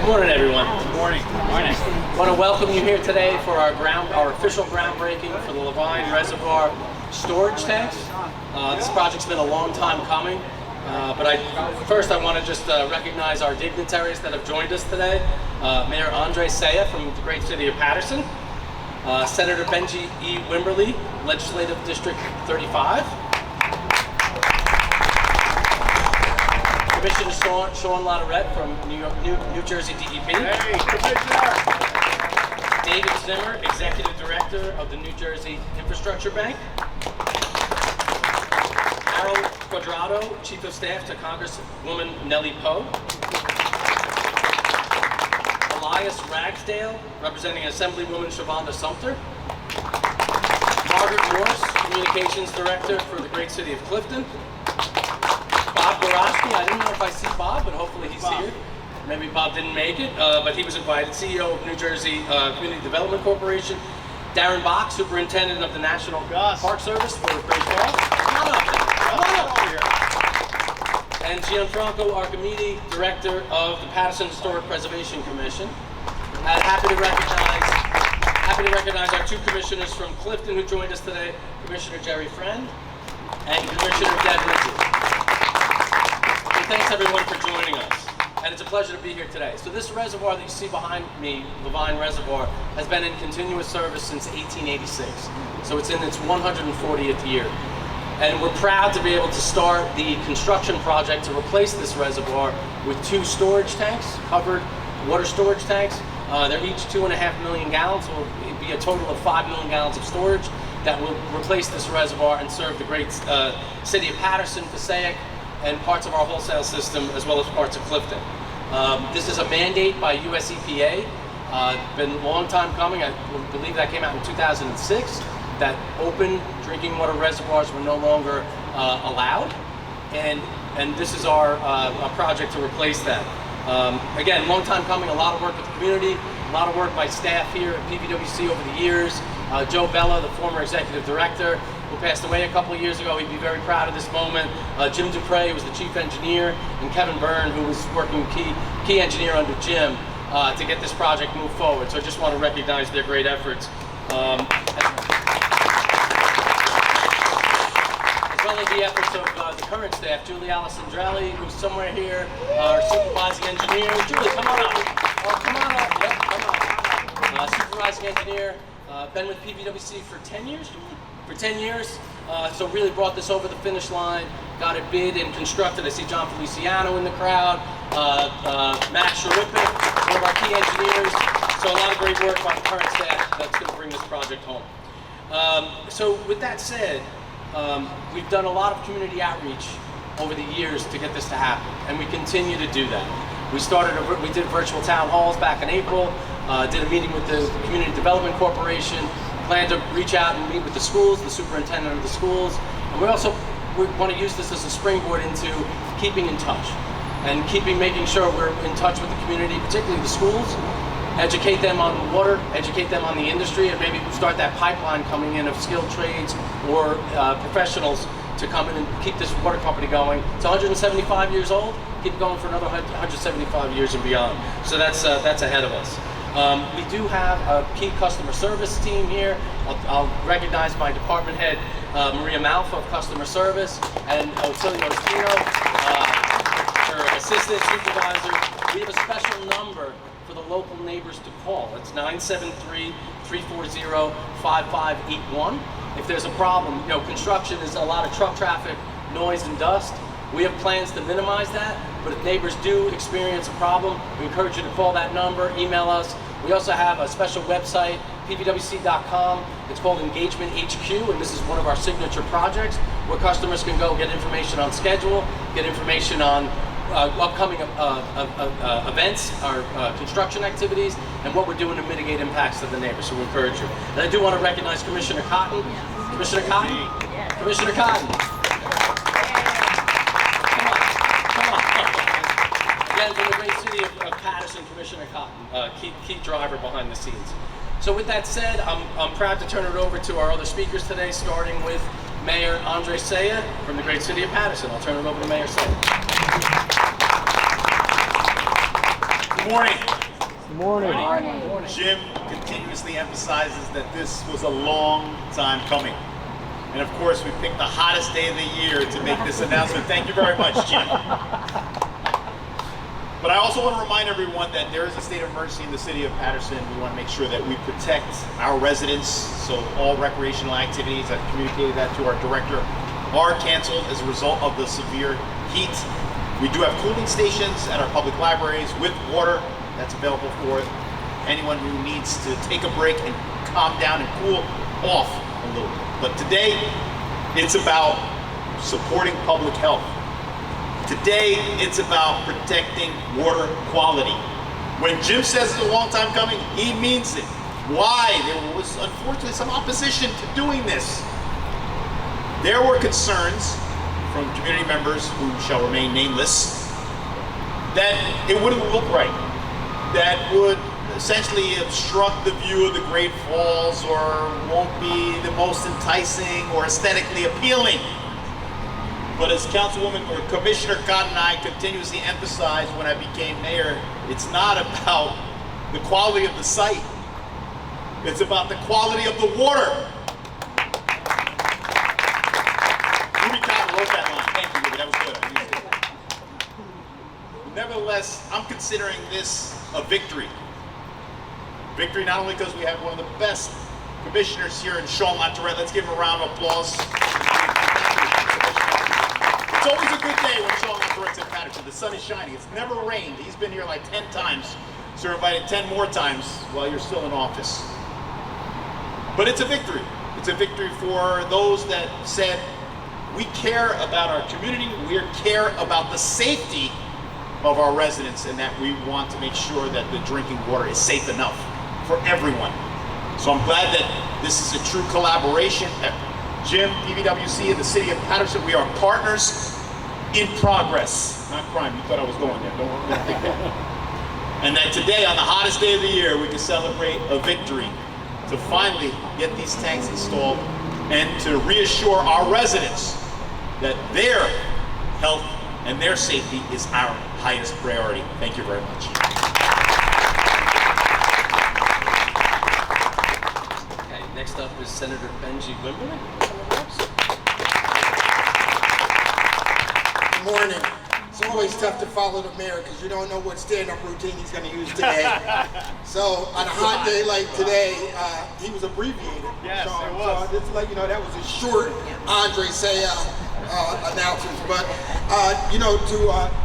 Good morning, everyone. Good morning. Good morning. I want to welcome you here today for our official groundbreaking for the Levine Reservoir storage tanks. This project's been a long time coming, but first I want to just recognize our dignitaries that have joined us today. Mayor Andre Sayegh from the great city of Paterson, Senator Benjie E. Wimberly, Legislative District 35. Commissioner Sean Lette from New Jersey DEP. Hey, Commissioner! David Zimmer, Executive Director of the New Jersey Infrastructure Bank. Harold Quadrado, Chief of Staff to Congresswoman Nellie Poe. Elias Ragsdale, representing Assemblywoman Shavonda Sumter. Margaret Morse, Communications Director for the great city of Clifton. Bob Borowski, I didn't know if I see Bob, but hopefully he's here. Maybe Bob didn't make it, but he was invited. CEO of New Jersey Community Development Corporation. Darren Bach, Superintendent of the National Park Service for Great Falls. Come on up. Come on up here. And Gianfranco Archimede, Director of the Paterson Historic Preservation Commission. I'm happy to recognize our two commissioners from Clifton who joined us today, Commissioner Jerry Friend and Commissioner Deb Lindsay. Thanks everyone for joining us, and it's a pleasure to be here today. So this reservoir that you see behind me, Levine Reservoir, has been in continuous service since 1886. So it's in its 140th year. And we're proud to be able to start the construction project to replace this reservoir with two storage tanks, covered water storage tanks. They're each 2.5 million gallons, so it'll be a total of 5 million gallons of storage that will replace this reservoir and serve the great city of Paterson, Passaic, and parts of our wholesale system, as well as parts of Clifton. This is a mandate by US EPA. Been a long time coming. I believe that came out in 2006, that open drinking water reservoirs were no longer allowed. And this is our project to replace that. Again, long time coming, a lot of work with the community, a lot of work by staff here at PVWC over the years. Joe Bella, the former executive director, who passed away a couple of years ago, he'd be very proud of this moment. Jim Dupre, who was the chief engineer, and Kevin Byrne, who was working key engineer under Jim to get this project moved forward. So I just want to recognize their great efforts. As well as the efforts of the current staff, Julie Alessandrelli, who's somewhere here, our supervising engineer. Julie, come on up. Oh, come on up. Yep, come on. Supervising engineer, been with PVWC for 10 years, Julie? For 10 years, so really brought this over the finish line, got it bid and constructed. I see John Feliciano in the crowd, Matt Sharipik, one of our key engineers. So a lot of great work by the current staff that's going to bring this project home. So with that said, we've done a lot of community outreach over the years to get this to happen, and we continue to do that. We did virtual town halls back in April, did a meeting with the Community Development Corporation, plan to reach out and meet with the schools, the superintendent of the schools, and we want to use this as a springboard into keeping in touch and making sure we're in touch with the community, particularly the schools, educate them on water, educate them on the industry, and maybe start that pipeline coming in of skilled trades or professionals to come in and keep this water company going. It's 175 years old, keep it going for another 175 years and beyond. So that's ahead of us. We do have a key customer service team here. I'll recognize my department head, Maria Malfa of customer service, and Otilio Espino, her assistant supervisor. We have a special number for the local neighbors to call. It's 973-340-5581. If there's a problem, construction is a lot of truck traffic, noise and dust. We have plans to minimize that, but if neighbors do experience a problem, we encourage you to call that number, email us. We also have a special website, pvwc.com. It's called Engagement HQ, and this is one of our signature projects where customers can go get information on schedule, get information on upcoming events, our construction activities, and what we're doing to mitigate impacts to the neighbors, so we encourage you. And I do want to recognize Commissioner Cotton. Commissioner Cotton? Commissioner Cotton. Again, from the great city of Paterson, Commissioner Cotton, key driver behind the scenes. So with that said, I'm proud to turn it over to our other speakers today, starting with Mayor Andre Sayegh from the great city of Paterson. I'll turn it over to Mayor Sayegh. Good morning. Morning. Jim continuously emphasizes that this was a long time coming. And of course, we picked the hottest day of the year to make this announcement. Thank you very much, Jim. But I also want to remind everyone that there is a state of emergency in the city of Paterson. We want to make sure that we protect our residents. So all recreational activities, I've communicated that to our director, are canceled as a result of the severe heat. We do have cooling stations at our public libraries with water that's available for anyone who needs to take a break and calm down and cool off a little bit. But today, it's about supporting public health. Today, it's about protecting water quality. When Jim says it's a long time coming, he means it. Why? There was unfortunately some opposition to doing this. There were concerns from community members who shall remain nameless that it wouldn't look right, that would essentially obstruct the view of the Great Falls or won't be the most enticing or aesthetically appealing. But as Councilwoman or Commissioner Cotton and I continuously emphasized when I became mayor, it's not about the quality of the site. It's about the quality of the water. Ruby Cotton wrote that line. Thank you, Ruby. That was good. I used it. Nevertheless, I'm considering this a victory. Victory not only because we have one of the best commissioners here in Sean Lette. Let's give him a round of applause. It's always a good day when Sean Lette's in Paterson. The sun is shining. It's never rained. He's been here like 10 times. So we're invited 10 more times while you're still in office. But it's a victory. It's a victory for those that said, we care about our community, we care about the safety of our residents, and that we want to make sure that the drinking water is safe enough for everyone. So I'm glad that this is a true collaboration. Jim, PVWC, and the city of Paterson, we are partners in progress. Not crime, you thought I was going there, don't think that. And that today, on the hottest day of the year, we can celebrate a victory to finally get these tanks installed and to reassure our residents that their health and their safety is our highest priority. Thank you very much. Okay, next up is Senator Benjie Wimberley. Good morning. It's always tough to follow the mayor because you don't know what stand-up routine he's going to use today. So on a hot day like today, he was abbreviated. Yes, so, it was. So just to let you know, that was a short Andre Sayegh announcements. But you know, to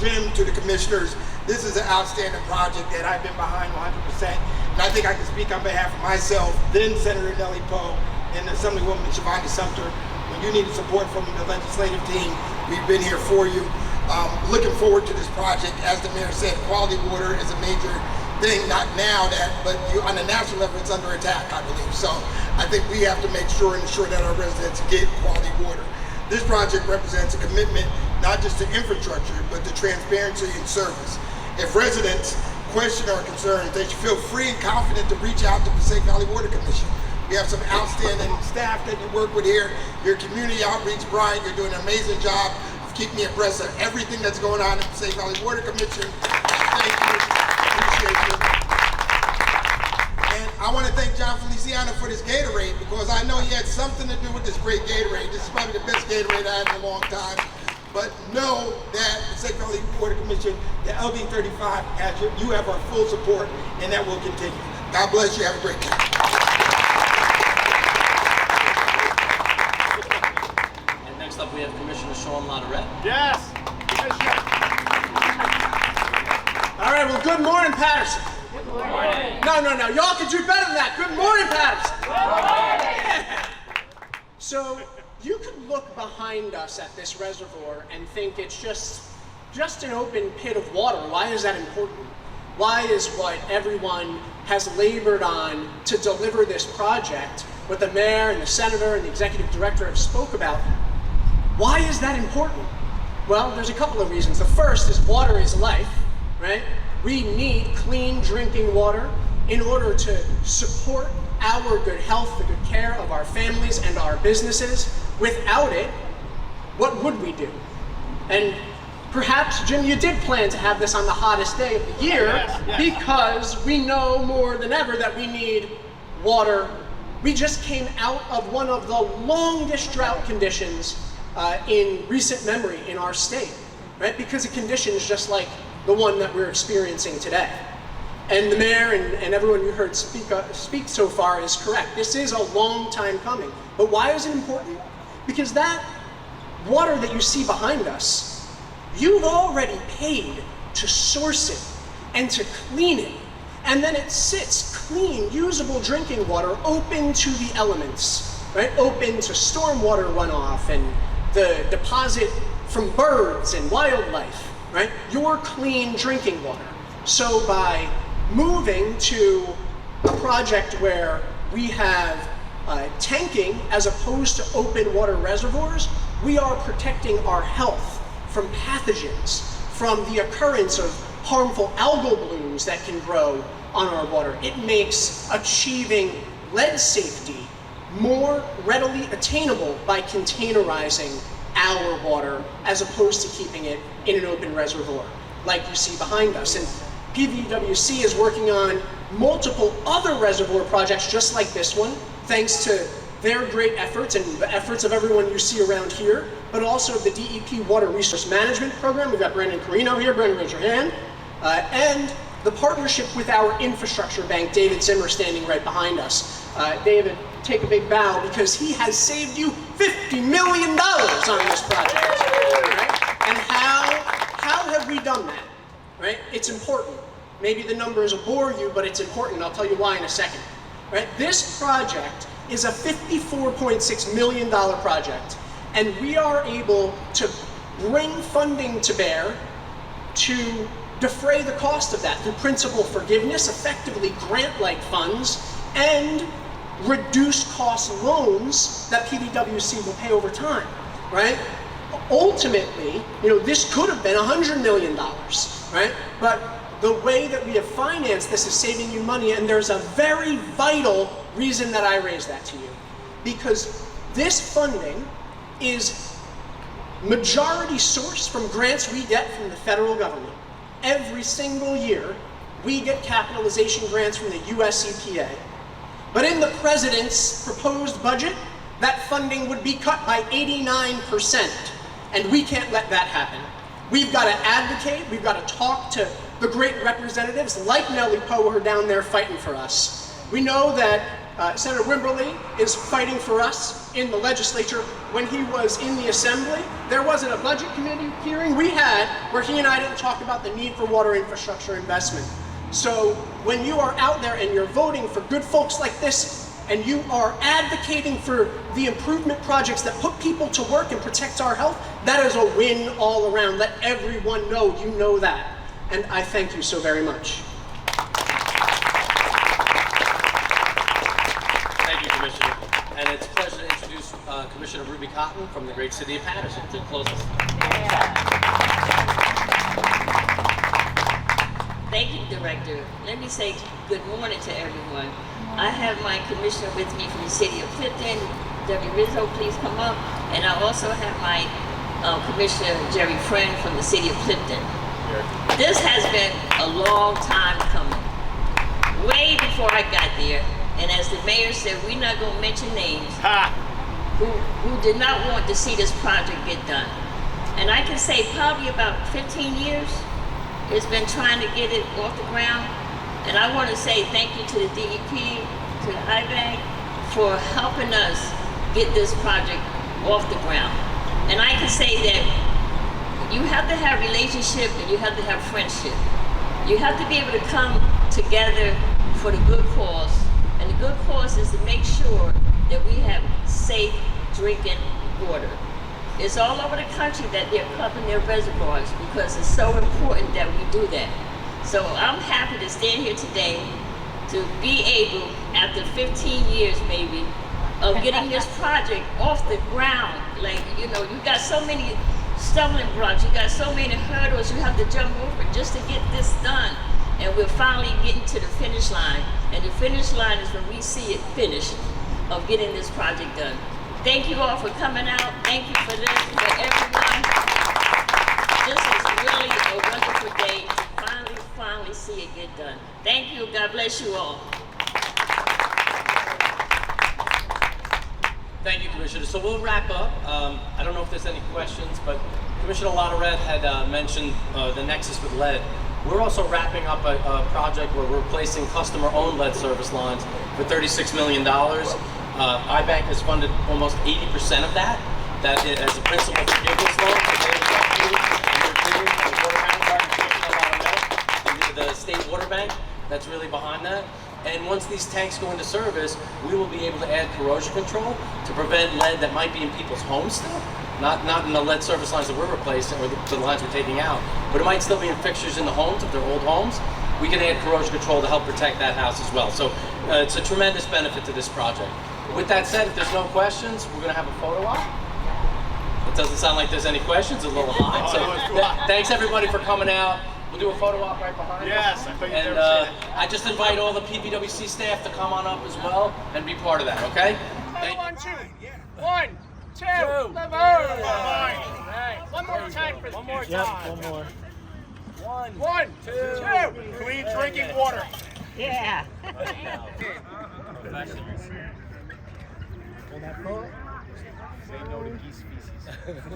Jim, to the commissioners, this is an outstanding project that I've been behind 100%. And I think I can speak on behalf of myself, then Senator Nellie Poe, and Assemblywoman Shavonda Sumter. When you needed support from the legislative team, we've been here for you. Looking forward to this project. As the mayor said, quality water is a major thing, not now, but on a national level, it's under attack, I believe. So I think we have to make sure and ensure that our residents get quality water. This project represents a commitment not just to infrastructure, but to transparency and service. If residents question our concerns, they should feel free and confident to reach out to Passaic Valley Water Commission. We have some outstanding staff that you work with here. Your community outreach, Brian, you're doing an amazing job of keeping me abreast of everything that's going on at Passaic Valley Water Commission. Thank you, appreciate you. And I want to thank John Feliciano for this Gatorade because I know he had something to do with this great Gatorade. This is probably the best Gatorade I had in a long time. But know that Passaic Valley Water Commission, the LD 35, you have our full support, and that will continue. God bless you. Have a great day. Next up, we have Commissioner Sean Lette. Yes, Commissioner. All right, well, good morning, Paterson. Good morning. No, y'all can do better than that. Good morning, Paterson. Good morning. So, you could look behind us at this reservoir and think it's just an open pit of water. Why is that important? Why is what everyone has labored on to deliver this project, what the mayor and the senator and the executive director have spoke about, why is that important? Well, there's a couple of reasons. The first is water is life, right? We need clean drinking water in order to support our good health, the good care of our families and our businesses. Without it, what would we do? And Perhaps, Jim, you did plan to have this on the hottest day of the year because we know more than ever that we need water. We just came out of one of the longest drought conditions in recent memory in our state, right? Because of conditions just like the one that we're experiencing today. And the mayor and everyone you heard speak so far is correct. This is a long time coming. But why is it important? Because that water that you see behind us, you've already paid to source it and to clean it. And then it sits clean, usable drinking water open to the elements, right? Open to stormwater runoff and the deposit from birds and wildlife, right? Your clean drinking water. So by moving to a project where we have tanking as opposed to open water reservoirs, we are protecting our health from pathogens, from the occurrence of harmful algal blooms that can grow on our water. It makes achieving lead safety more readily attainable by containerizing our water as opposed to keeping it in an open reservoir like you see behind us. And PVWC is working on multiple other reservoir projects just like this one, thanks to their great efforts and the efforts of everyone you see around here, but also the DEP Water Resource Management Program. We've got Brandon Carino here. Brandon, raise your hand. And the partnership with our infrastructure bank, David Zimmer, standing right behind us. David, take a big bow because he has saved you $50 million on this project. Right? And how have we done that? Right? It's important. Maybe the numbers will bore you, but it's important. I'll tell you why in a second. Right? This project is a $54.6 million project, and we are able to bring funding to bear to defray the cost of that through principal forgiveness, effectively grant-like funds, and reduced cost loans that PVWC will pay over time, right? Ultimately, this could have been $100 million, right? But the way that we have financed this is saving you money, and there's a very vital reason that I raise that to you. Because this funding is majority sourced from grants we get from the federal government. Every single year, we get capitalization grants from the US EPA. But in the president's proposed budget, that funding would be cut by 89%. And we can't let that happen. We've got to advocate, we've got to talk to the great representatives like Nellie Poe who are down there fighting for us. We know that Senator Wimberly is fighting for us in the legislature. When he was in the assembly, there wasn't a budget committee hearing we had where he and I didn't talk about the need for water infrastructure investment. So when you are out there and you're voting for good folks like this, and you are advocating for the improvement projects that put people to work and protect our health, that is a win all around. Let everyone know you know that. And I thank you so very much. Thank you, Commissioner. And it's a pleasure to introduce Commissioner Ruby Cotton from the great city of Paterson to close us. Thank you, Director. Let me say good morning to everyone. I have my commissioner with me from the city of Clifton. Debbie Rizzo, please come up. And I also have my Commissioner Jerry Friend from the city of Clifton. This has been a long time coming, way before I got there. And as the mayor said, we're not going to mention names who did not want to see this project get done. And I can say probably about 15 years, it's been trying to get it off the ground. And I want to say thank you to the DEP, to the IBAG, for helping us get this project off the ground. And I can say that you have to have relationship and you have to have friendship. You have to be able to come together for the good cause. And the good cause is to make sure that we have safe drinking water. It's all over the country that they're pumping their reservoirs because it's so important that we do that. So I'm happy to stand here today to be able, after 15 years maybe, of getting this project off the ground. Like, you got so many stumbling blocks, you got so many hurdles you have to jump over just to get this done. And we're finally getting to the finish line. And the finish line is when we see it finished, of getting this project done. Thank you all for coming out. Thank you for this, for everyone. This is bless you all. Thank you, Commissioner. So we'll wrap up. I don't know if there's any questions, but Commissioner Lette had mentioned the nexus with lead. We're also wrapping up a project where we're replacing customer-owned lead service lines for $36 million. iBank has funded almost 80% of that. That is as a principal forgiveness loan. The state water bank that's really behind that. And once these tanks go into service, we will be able to add corrosion control to prevent lead that might be in people's homes still. Not in the lead service lines that we're replacing or the lines we're taking out, but it might still be in fixtures in the homes, if they're old homes. We can add corrosion control to help protect that house as well. So it's a tremendous benefit to this project. With that said, if there's no questions, we're gonna have a photo op. It doesn't sound like there's any questions, it's a little hot. So thanks everybody for coming out. We'll do a photo op right behind Yes, us. I thought you'd And never say that. I just invite all the PVWC staff to come on up as well and be part of that, okay? Thank you. 1, 2. 1, 2. Levine. One more time for one more time. One more. 1, 2. Clean drinking water. Yeah. Say no to geese feces.